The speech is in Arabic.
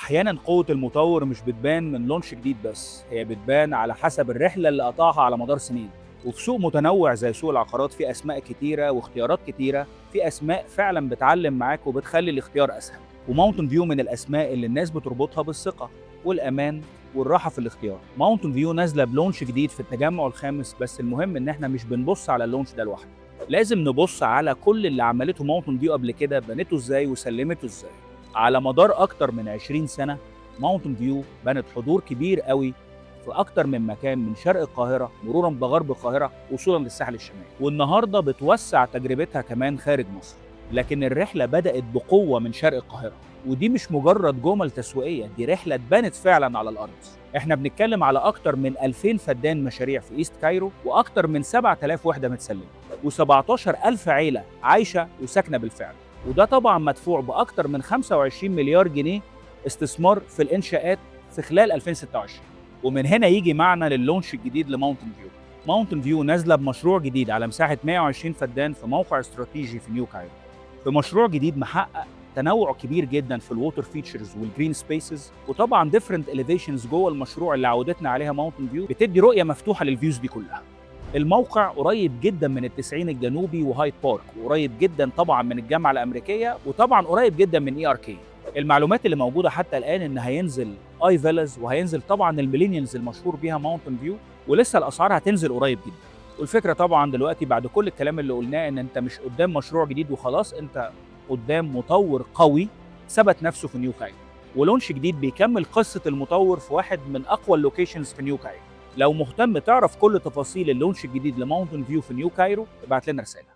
أحيانًا قوة المطور مش بتبان من لونش جديد بس، هي بتبان على حسب الرحلة اللي قطعها على مدار سنين. وفي سوق متنوع زي سوق العقارات في أسماء كتيرة واختيارات كتيرة، في أسماء فعلًا بتعلم معاك وبتخلي الاختيار أسهل. وماونتن فيو من الأسماء اللي الناس بتربطها بالثقة والأمان والراحة في الاختيار. ماونتن فيو نازلة بلونش جديد في التجمع الخامس، بس المهم إن إحنا مش بنبص على اللونش ده لوحده. لازم نبص على كل اللي عملته ماونتن فيو قبل كده، بنته إزاي وسلمته إزاي. على مدار أكتر من 20 سنة ماونتن فيو بنت حضور كبير قوي في أكتر من مكان، من شرق القاهرة مرورا بغرب القاهرة وصولا للساحل الشمالي، والنهاردة بتوسع تجربتها كمان خارج مصر. لكن الرحلة بدأت بقوة من شرق القاهرة، ودي مش مجرد جمل تسويقية، دي رحلة اتبنت فعلا على الأرض. احنا بنتكلم على أكتر من 2000 فدان مشاريع في إيست كايرو، وأكتر من 7000 وحدة متسلمة، و17000 عيلة عايشة وساكنة بالفعل. وده طبعا مدفوع بأكتر من 25 مليار جنيه استثمار في الإنشاءات في خلال 2026. ومن هنا يجي معنى للونش الجديد لماونتن فيو. ماونتن فيو نازلة بمشروع جديد على مساحة 120 فدان في موقع استراتيجي في نيو كايرو، بمشروع جديد محقق تنوع كبير جدا في الووتر فيتشرز والجرين سبيسز، وطبعا ديفرنت اليفيشنز جوه المشروع اللي عودتنا عليها ماونتن فيو بتدي رؤيه مفتوحه للفيوز دي كلها. الموقع قريب جدا من التسعين الجنوبي وهايد بارك، وقريب جدا طبعا من الجامعه الامريكيه، وطبعا قريب جدا من اي ار كي. المعلومات اللي موجوده حتى الان ان هينزل اي فيلاز، وهينزل طبعا الميلينيالز المشهور بيها ماونتن فيو، ولسه الاسعار هتنزل قريب جدا. والفكره طبعا دلوقتي بعد كل الكلام اللي قلناه ان انت مش قدام مشروع جديد وخلاص، انت قدام مطور قوي ثبت نفسه في نيو كايرو، ولونش جديد بيكمل قصه المطور في واحد من اقوى اللوكيشنز في نيو كايرو. لو مهتم تعرف كل تفاصيل اللونش الجديد لماونتن فيو في نيو كايرو ابعت لنا رساله.